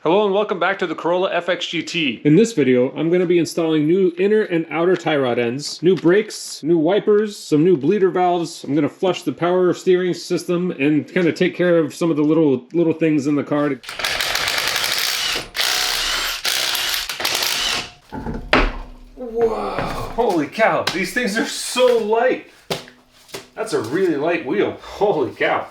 Hello and welcome back to the Corolla FXGT. In this video, I'm going to be installing new inner and outer tie rod ends, new brakes, new wipers, some new bleeder valves. I'm going to flush the power steering system and kind of take care of some of the little things in the car. Whoa, holy cow, these things are so light. That's a really light wheel, holy cow.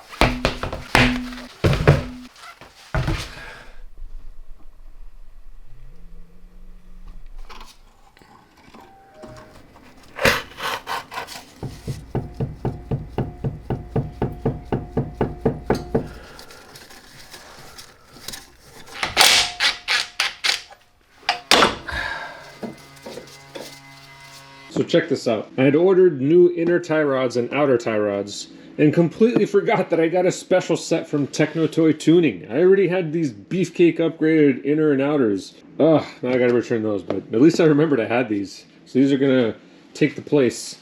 So check this out. I had ordered new inner tie rods and outer tie rods and completely forgot that I got a special set from Techno Toy Tuning. I already had these beefcake upgraded inner and outers. Ugh, now I gotta return those, but at least I remembered I had these. So these are gonna take the place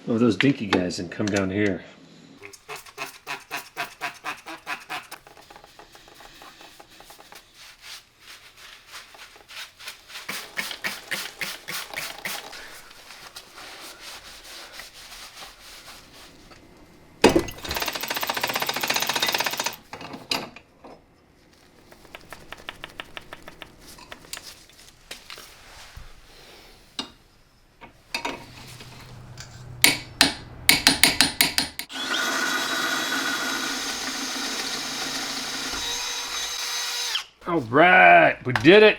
of those dinky guys and come down here. All right, we did it.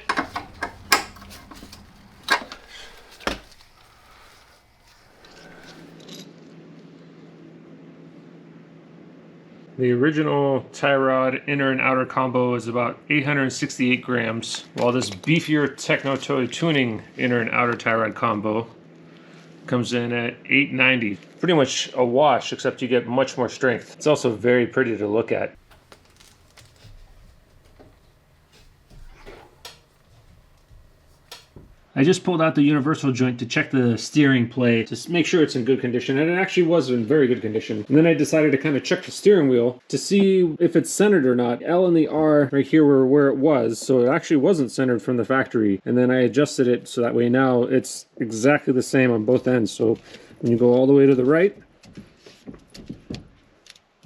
The original tie rod inner and outer combo is about 868 grams, while this beefier Techno Toy Tuning inner and outer tie rod combo comes in at 890. Pretty much a wash, except you get much more strength. It's also very pretty to look at. I just pulled out the universal joint to check the steering play to make sure it's in good condition, and it actually was in very good condition. And then I decided to kind of check the steering wheel to see if it's centered or not. L and the R right here were where it was, so it actually wasn't centered from the factory. And then I adjusted it so that way now it's exactly the same on both ends. So when you go all the way to the right,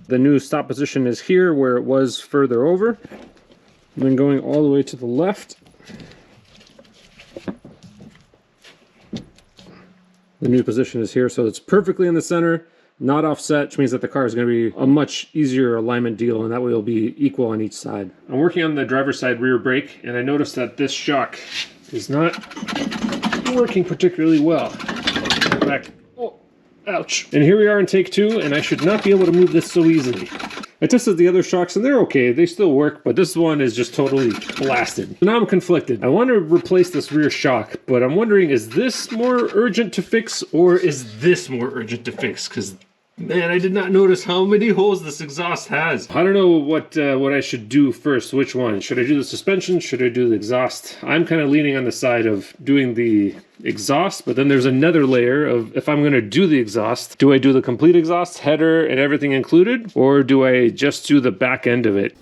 the new stop position is here where it was further over. And then going all the way to the left, the new position is here, so it's perfectly in the center, not offset, which means that the car is going to be a much easier alignment deal, and that way it'll be equal on each side. I'm working on the driver's side rear brake, and I noticed that this shock is not working particularly well. In fact, oh, ouch. And here we are in take two, and I should not be able to move this so easily. I tested the other shocks and they're okay, they still work, but this one is just totally blasted. So now I'm conflicted. I want to replace this rear shock, but I'm wondering, is this more urgent to fix or is this more urgent to fix? Because man, I did not notice how many holes this exhaust has. I don't know what I should do first. Which one? Should I do the suspension? Should I do the exhaust? I'm kind of leaning on the side of doing the exhaust, but then there's another layer of, if I'm going to do the exhaust, do I do the complete exhaust, header and everything included, or do I just do the back end of it?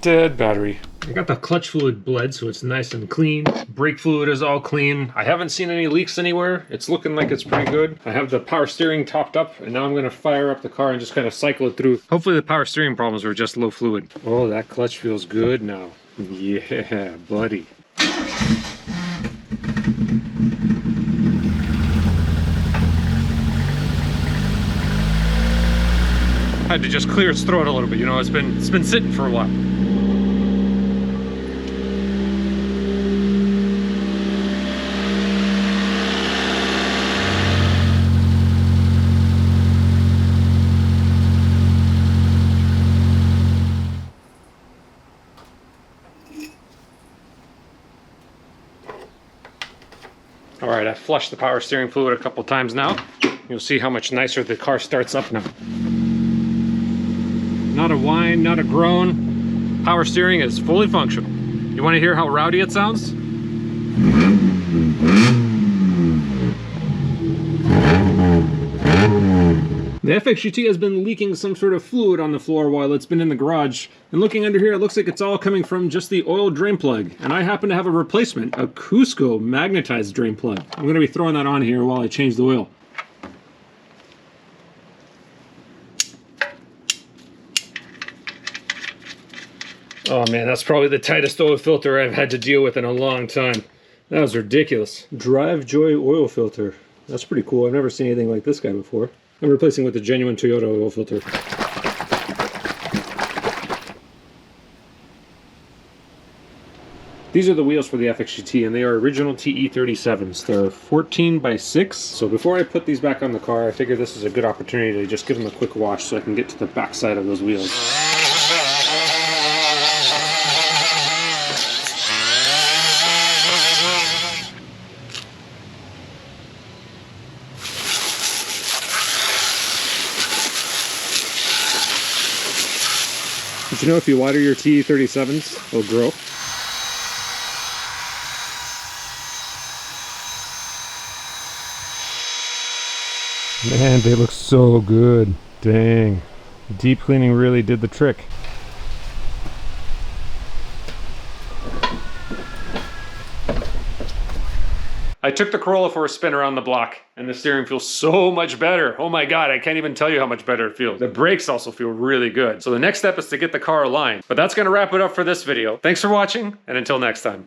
Dead battery. I got the clutch fluid bled, so it's nice and clean. Brake fluid is all clean. I haven't seen any leaks anywhere. It's looking like it's pretty good. I have the power steering topped up, and now I'm going to fire up the car and just kind of cycle it through. Hopefully the power steering problems were just low fluid. Oh, that clutch feels good now. Yeah, buddy. I had to just clear its throat a little bit, you know, it's been sitting for a while. All right, I've flushed the power steering fluid a couple times now. You'll see how much nicer the car starts up now. Not a whine, not a groan. Power steering is fully functional. You want to hear how rowdy it sounds? The FXGT has been leaking some sort of fluid on the floor while it's been in the garage. And looking under here, it looks like it's all coming from just the oil drain plug. And I happen to have a replacement, a Cusco magnetized drain plug. I'm going to be throwing that on here while I change the oil. Oh man, that's probably the tightest oil filter I've had to deal with in a long time. That was ridiculous. Drive Joy oil filter. That's pretty cool. I've never seen anything like this guy before. I'm replacing with a genuine Toyota oil filter. These are the wheels for the FXGT, and they are original TE37s. They're 14x6. So before I put these back on the car, I figured this is a good opportunity to just give them a quick wash so I can get to the back side of those wheels. Did you know if you water your TE37s, they'll grow? Man, they look so good. Dang. Deep cleaning really did the trick. I took the Corolla for a spin around the block, and the steering feels so much better. Oh my God, I can't even tell you how much better it feels. The brakes also feel really good. So the next step is to get the car aligned. But that's gonna wrap it up for this video. Thanks for watching, and until next time.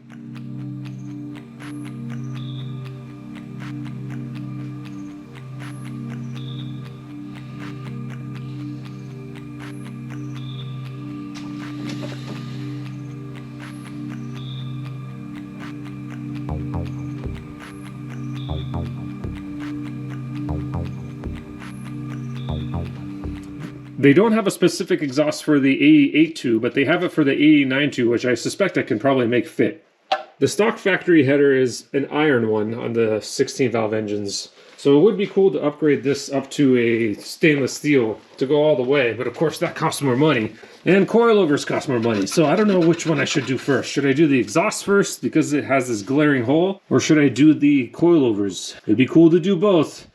They don't have a specific exhaust for the AE82, but they have it for the AE92, which I suspect I can probably make fit. The stock factory header is an iron one on the 16 valve engines, so it would be cool to upgrade this up to a stainless steel to go all the way, but of course that costs more money, and coilovers cost more money, so I don't know which one I should do first. Should I do the exhaust first because it has this glaring hole, or should I do the coilovers? It'd be cool to do both.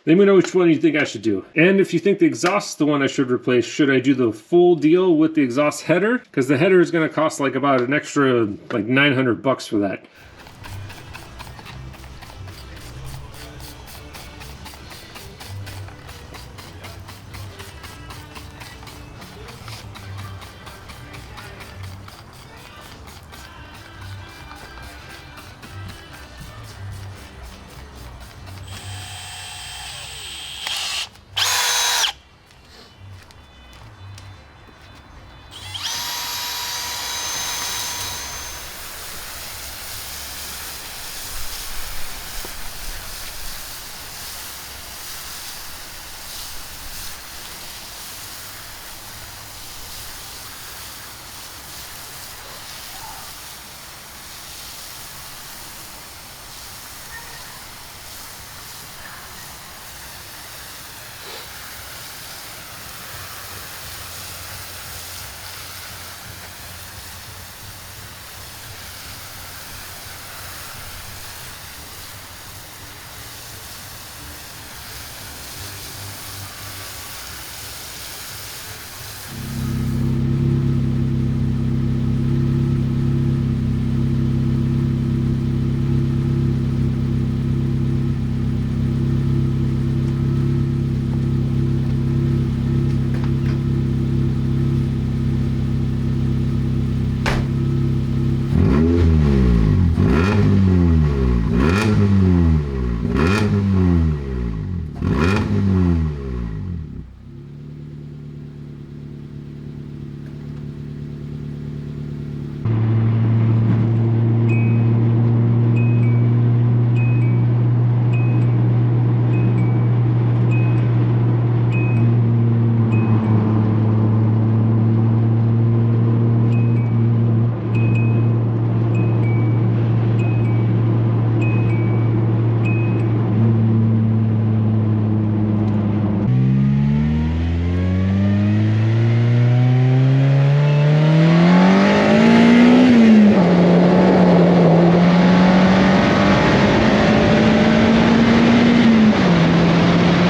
Let me know which one you think I should do. And if you think the exhaust is the one I should replace, should I do the full deal with the exhaust header? Because the header is going to cost like about an extra like 900 bucks for that.